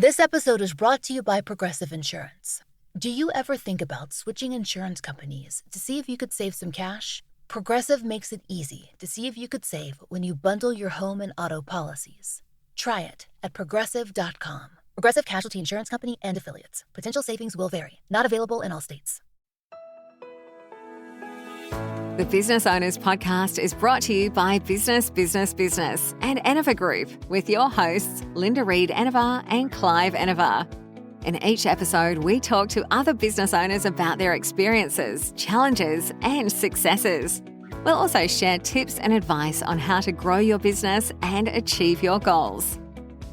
This episode is brought to you by Progressive Insurance. Do you ever think about switching insurance companies to see if you could save some cash? Progressive makes it easy to see if you could save when you bundle your home and auto policies. Try it at progressive.com. Progressive Casualty Insurance Company and Affiliates. Potential savings will vary. Not available in all states. The Business Owners Podcast is brought to you by Business and Enova Group with your hosts Linda Reid Enover and Clive Enover. In each episode, we talk to other business owners about their experiences, challenges and successes. We'll also share tips and advice on how to grow your business and achieve your goals.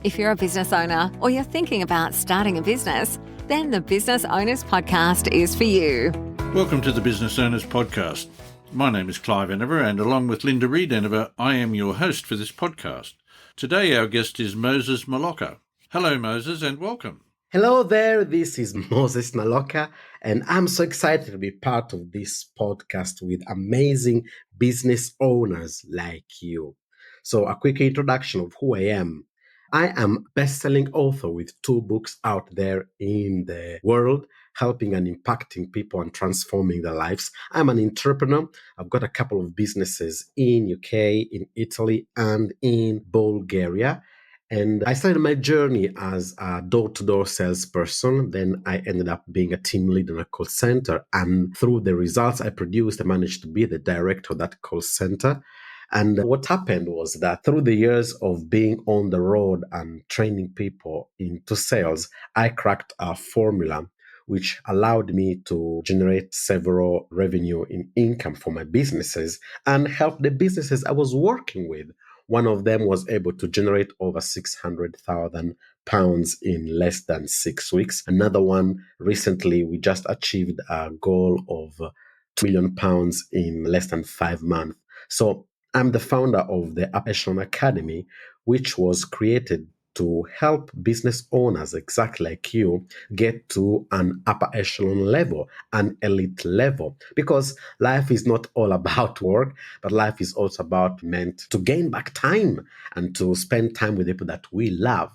If you're a business owner or you're thinking about starting a business, then the Business Owners Podcast is for you. Welcome to the Business Owners Podcast. My name is Clive Enover, and along with Linda Reid Enover, I am your host for this podcast. Today our guest is Moses Naloka. Hello Moses, and welcome. Hello there, this is Moses Naloka, and I'm so excited to be part of this podcast with amazing business owners like you. So a quick introduction of who I am. I am a bestselling author with 2 books out there in the world, helping and impacting people and transforming their lives. I'm an entrepreneur. I've got a couple of businesses in UK, in Italy, and in Bulgaria. And I started my journey as a door-to-door salesperson. Then I ended up being a team lead in a call center. And through the results I produced, I managed to be the director of that call center. And what happened was that through the years of being on the road and training people into sales, I cracked a formula which allowed me to generate several revenue in income for my businesses and help the businesses I was working with. One of them was able to generate over £600,000 in less than 6 weeks. Another one, recently, we just achieved a goal of £2 million in less than 5 months. So I'm the founder of the Upper Echelon Academy, which was created to help business owners exactly like you get to an upper echelon level, an elite level, because life is not all about work, but life is also about meant to gain back time and to spend time with people that we love.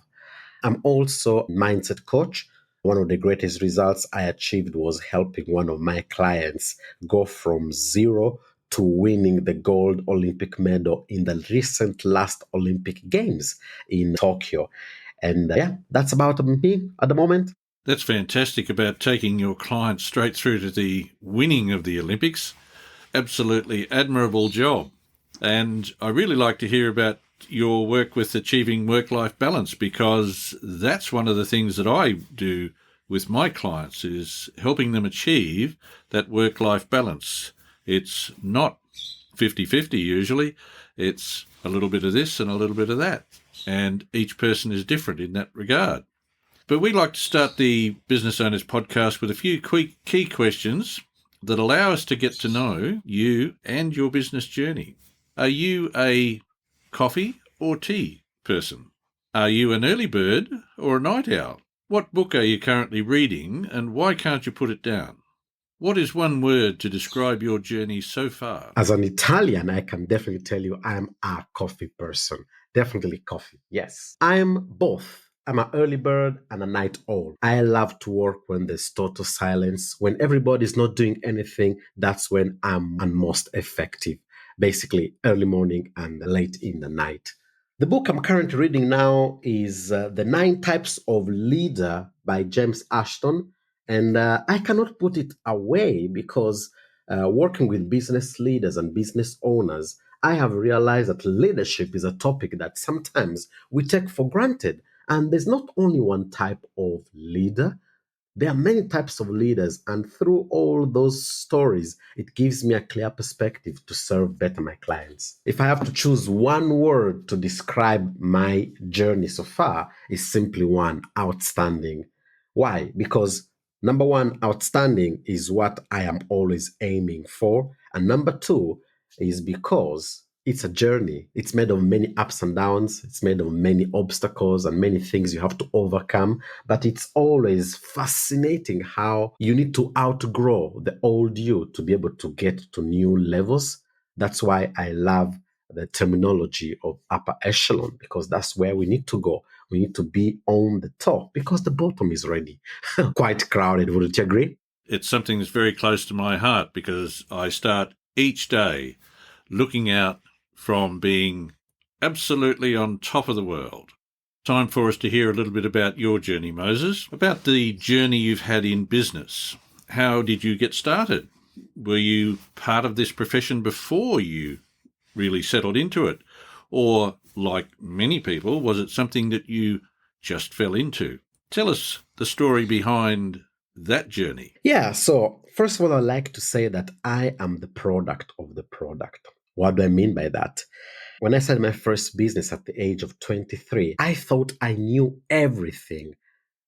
I'm also a mindset coach. One of the greatest results I achieved was helping one of my clients go from zero to winning the gold Olympic medal in the recent last Olympic Games in Tokyo. And that's about me at the moment. That's fantastic about taking your clients straight through to the winning of the Olympics. Absolutely admirable job. And I really like to hear about your work with achieving work-life balance, because that's one of the things that I do with my clients is helping them achieve that work-life balance. It's not 50-50 usually. It's a little bit of this and a little bit of that. And each person is different in that regard. But we like to start the Business Owners Podcast with a few key questions that allow us to get to know you and your business journey. Are you a coffee or tea person? Are you an early bird or a night owl? What book are you currently reading, and why can't you put it down? What is one word to describe your journey so far? As an Italian, I can definitely tell you I am a coffee person. Definitely coffee, yes. I'm both. I'm an early bird and a night owl. I love to work when there's total silence. When everybody's not doing anything, that's when I'm most effective. Basically, early morning and late in the night. The book I'm currently reading now is The 9 Types of Leader by James Ashton. And I cannot put it away because working with business leaders and business owners, I have realized that leadership is a topic that sometimes we take for granted. And there's not only one type of leader. There are many types of leaders. And through all those stories, it gives me a clear perspective to serve better my clients. If I have to choose one word to describe my journey so far, it's simply one: outstanding. Why? Because number one, outstanding is what I am always aiming for. And number 2 is because it's a journey. It's made of many ups and downs. It's made of many obstacles and many things you have to overcome. But it's always fascinating how you need to outgrow the old you to be able to get to new levels. That's why I love the terminology of upper echelon, because that's where we need to go. We need to be on the top because the bottom is already quite crowded. Wouldn't you agree? It's something that's very close to my heart because I start each day looking out from being absolutely on top of the world. Time for us to hear a little bit about your journey, Moses, about the journey you've had in business. How did you get started? Were you part of this profession before you really settled into it? Or, like many people, was it something that you just fell into? Tell us the story behind that journey. Yeah, so first of all, I'd like to say that I am the product of the product. What do I mean by that? When I started my first business at the age of 23, I thought I knew everything.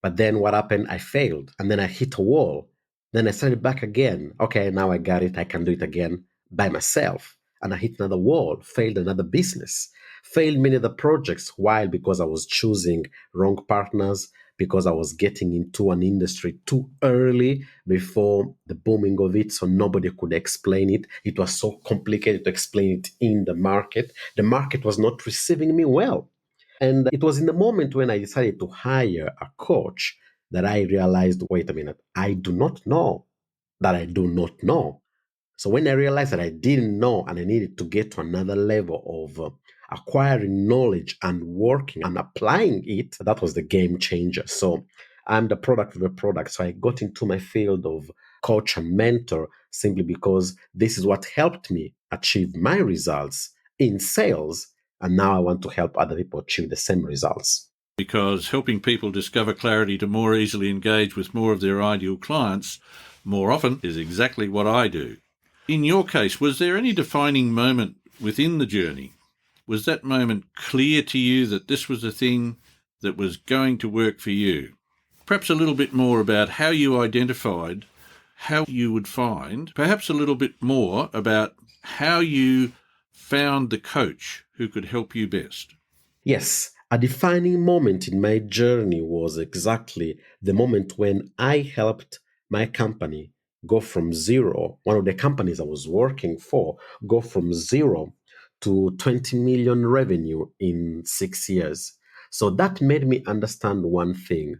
But then what happened? I failed. And then I hit a wall. Then I started back again. Okay, now I got it. I can do it again by myself. And I hit another wall, failed another business, failed many other projects. Why? Because I was choosing wrong partners, because I was getting into an industry too early before the booming of it, so nobody could explain it. It was so complicated to explain it in the market. The market was not receiving me well. And it was in the moment when I decided to hire a coach that I realized, wait a minute, I do not know that I do not know. So when I realized that I didn't know and I needed to get to another level of acquiring knowledge and working and applying it, that was the game changer. So I'm the product of the product. So I got into my field of coach and mentor simply because this is what helped me achieve my results in sales. And now I want to help other people achieve the same results. Because helping people discover clarity to more easily engage with more of their ideal clients more often is exactly what I do. In your case, was there any defining moment within the journey? Was that moment clear to you that this was a thing that was going to work for you? Perhaps a little bit more about how you identified how you would find, perhaps a little bit more about how you found the coach who could help you best. Yes, a defining moment in my journey was exactly the moment when I helped my company go from zero, one of the companies I was working for, go from zero to 20 million revenue in 6 years. So that made me understand one thing,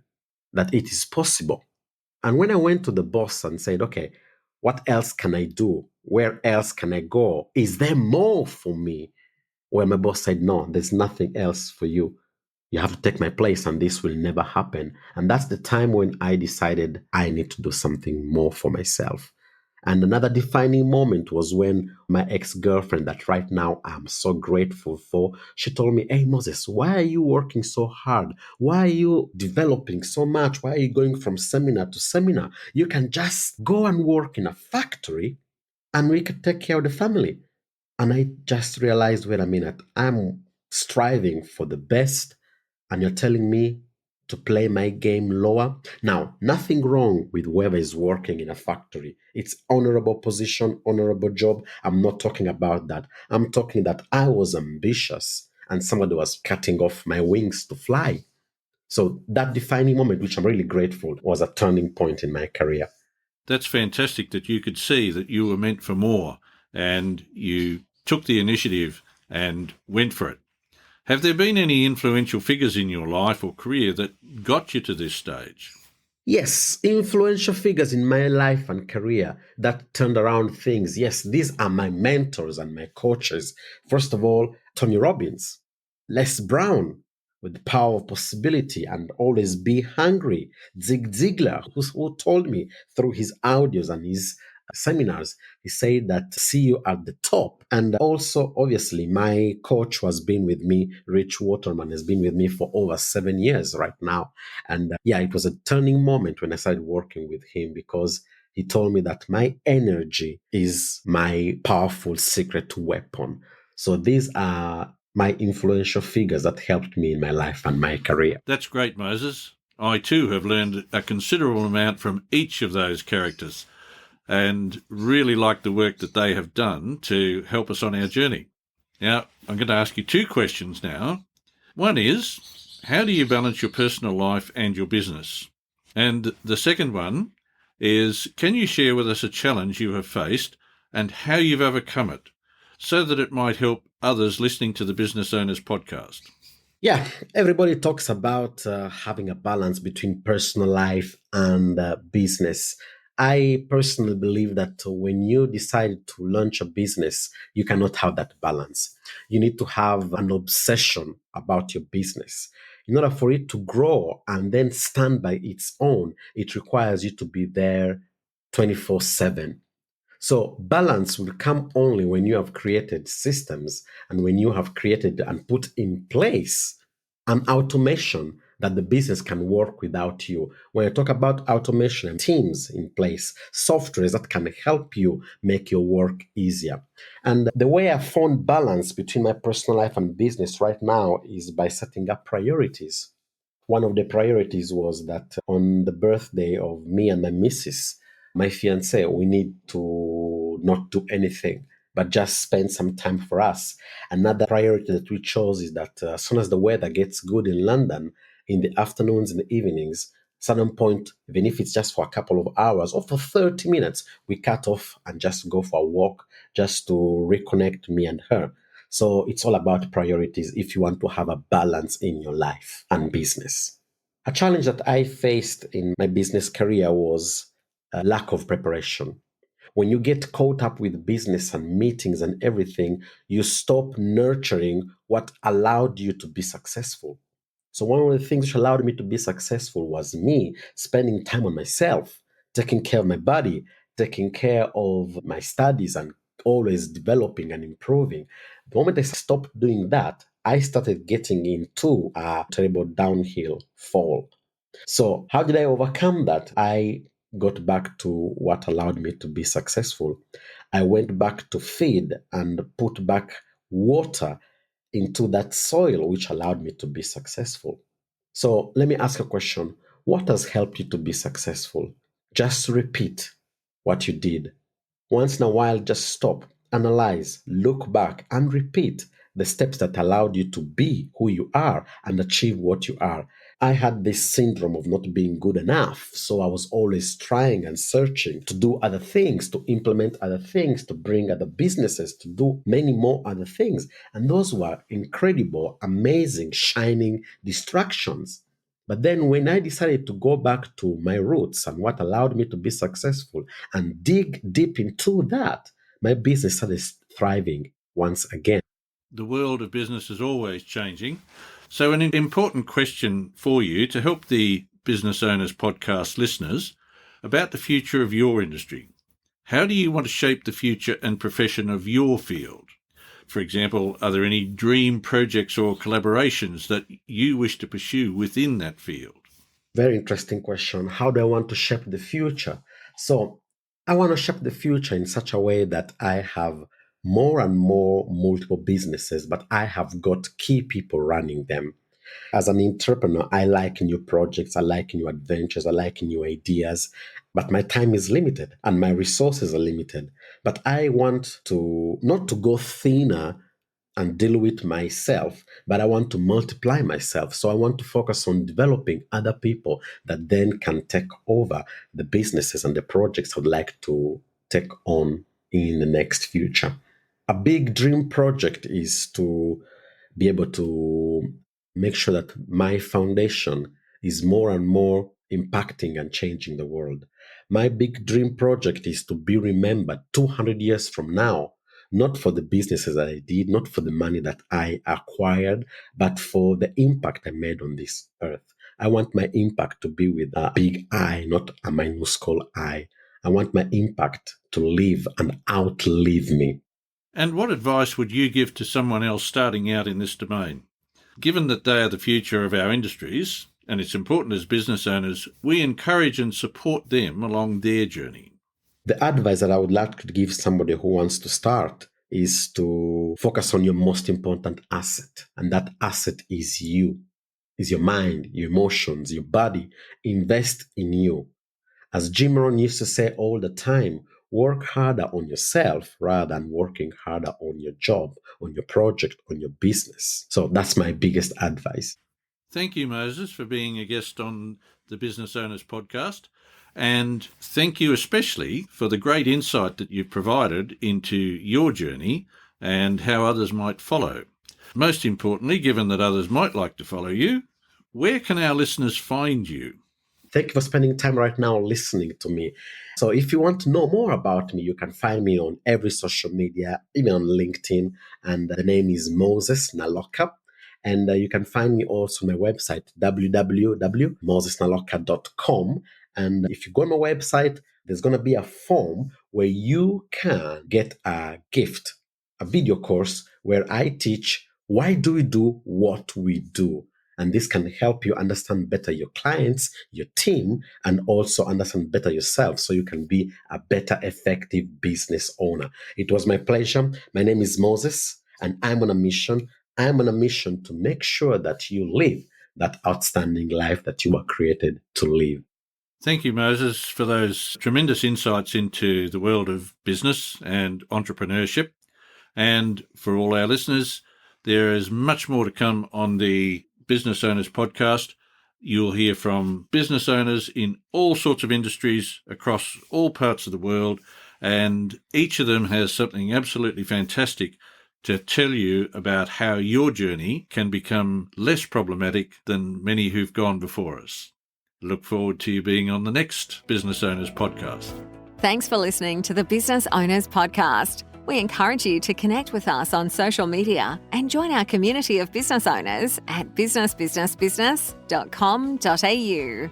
that it is possible. And when I went to the boss and said, okay, what else can I do? Where else can I go? Is there more for me? Well, my boss said, no, there's nothing else for you. You have to take my place and this will never happen. And that's the time when I decided I need to do something more for myself. And another defining moment was when my ex-girlfriend, that right now I'm so grateful for, she told me, hey, Moses, why are you working so hard? Why are you developing so much? Why are you going from seminar to seminar? You can just go and work in a factory and we could take care of the family. And I just realized, wait a minute, I'm striving for the best, and you're telling me to play my game lower? Now, nothing wrong with whoever is working in a factory. It's honorable position, honorable job. I'm not talking about that. I'm talking that I was ambitious and somebody was cutting off my wings to fly. So that defining moment, which I'm really grateful, was a turning point in my career. That's fantastic that you could see that you were meant for more and you took the initiative and went for it. Have there been any influential figures in your life or career that got you to this stage? Yes, influential figures in my life and career that turned around things. Yes, these are my mentors and my coaches. First of all, Tony Robbins, Les Brown, with the power of possibility and always be hungry. Zig Ziglar, who told me through his audios and his seminars, he said that see you at the top. And also, obviously, my coach who has been with me, Rich Waterman, has been with me for over 7 years right now. And it was a turning moment when I started working with him because he told me that my energy is my powerful secret weapon. So these are my influential figures that helped me in my life and my career. That's great, Moses. I too have learned a considerable amount from each of those characters and really like the work that they have done to help us on our journey. Now, I'm going to ask you two questions now. One is, how do you balance your personal life and your business? And the second one is, can you share with us a challenge you have faced and how you've overcome it so that it might help others listening to the Business Owners podcast? Yeah, everybody talks about having a balance between personal life and business. I personally believe that when you decide to launch a business, you cannot have that balance. You need to have an obsession about your business. In order for it to grow and then stand by its own, it requires you to be there 24/7. So balance will come only when you have created systems and when you have created and put in place an automation that the business can work without you. When I talk about automation and teams in place, softwares that can help you make your work easier. And the way I found balance between my personal life and business right now is by setting up priorities. One of the priorities was that on the birthday of me and my missus, my fiance, we need to not do anything, but just spend some time for us. Another priority that we chose is that as soon as the weather gets good in London, in the afternoons and the evenings, certain point, even if it's just for a couple of hours or for 30 minutes, we cut off and just go for a walk just to reconnect me and her. So it's all about priorities if you want to have a balance in your life and business. A challenge that I faced in my business career was a lack of preparation. When you get caught up with business and meetings and everything, you stop nurturing what allowed you to be successful. So one of the things which allowed me to be successful was me spending time on myself, taking care of my body, taking care of my studies, and always developing and improving. The moment I stopped doing that, I started getting into a terrible downhill fall. So how did I overcome that? I got back to what allowed me to be successful. I went back to feed and put back water into that soil, which allowed me to be successful. So let me ask a question. What has helped you to be successful? Just repeat what you did. Once in a while, just stop, analyze, look back, and repeat the steps that allowed you to be who you are and achieve what you are. I had this syndrome of not being good enough. So I was always trying and searching to do other things, to implement other things, to bring other businesses, to do many more other things. And those were incredible, amazing, shining distractions. But then when I decided to go back to my roots and what allowed me to be successful and dig deep into that, my business started thriving once again. The world of business is always changing. So an important question for you to help the Business Owners Podcast listeners about the future of your industry. How do you want to shape the future and profession of your field? For example, are there any dream projects or collaborations that you wish to pursue within that field? Very interesting question. How do I want to shape the future? So I want to shape the future in such a way that I have more and more multiple businesses, but I have got key people running them. As an entrepreneur, I like new projects, I like new adventures, I like new ideas, but my time is limited and my resources are limited. But I want to not to go thinner and deal with myself, but I want to multiply myself. So I want to focus on developing other people that then can take over the businesses and the projects I'd like to take on in the next future. A big dream project is to be able to make sure that my foundation is more and more impacting and changing the world. My big dream project is to be remembered 200 years from now, not for the businesses that I did, not for the money that I acquired, but for the impact I made on this earth. I want my impact to be with a big I, not a minuscule I. I want my impact to live and outlive me. And what advice would you give to someone else starting out in this domain? Given that they are the future of our industries, and it's important as business owners, we encourage and support them along their journey. The advice that I would like to give somebody who wants to start is to focus on your most important asset. And that asset is you, is your mind, your emotions, your body. Invest in you. As Jim Rohn used to say all the time, work harder on yourself rather than working harder on your job, on your project, on your business. So that's my biggest advice. Thank you, Moses, for being a guest on the Business Owners Podcast. And thank you especially for the great insight that you've provided into your journey and how others might follow. Most importantly, given that others might like to follow you, where can our listeners find you? Thank you for spending time right now listening to me. So if you want to know more about me, you can find me on every social media, even on LinkedIn, and the name is Moses Naloka. And you can find me also on my website, www.mosesnaloka.com. And if you go on my website, there's going to be a form where you can get a gift, a video course where I teach why do we do what we do. And this can help you understand better your clients, your team, and also understand better yourself so you can be a better, effective business owner. It was my pleasure. My name is Moses, and I'm on a mission. I'm on a mission to make sure that you live that outstanding life that you were created to live. Thank you, Moses, for those tremendous insights into the world of business and entrepreneurship. And for all our listeners, there is much more to come on the Business Owners Podcast. You'll hear from business owners in all sorts of industries across all parts of the world, and each of them has something absolutely fantastic to tell you about how your journey can become less problematic than many who've gone before us. Look forward to you being on the next Business Owners Podcast. Thanks for listening to the Business Owners Podcast. We encourage you to connect with us on social media and join our community of business owners at businessbusinessbusiness.com.au.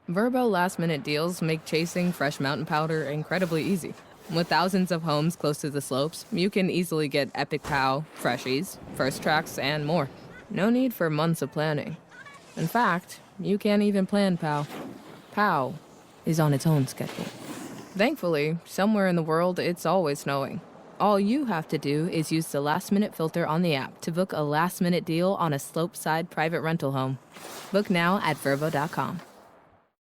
Verbo last-minute deals make chasing fresh mountain powder incredibly easy. With thousands of homes close to the slopes, you can easily get Epic Pow, Freshies, First Tracks, and more. No need for months of planning. In fact, you can't even plan Pow. Pow is on its own schedule. Thankfully, somewhere in the world, it's always snowing. All you have to do is use the last-minute filter on the app to book a last-minute deal on a slope-side private rental home. Book now at Verbo.com.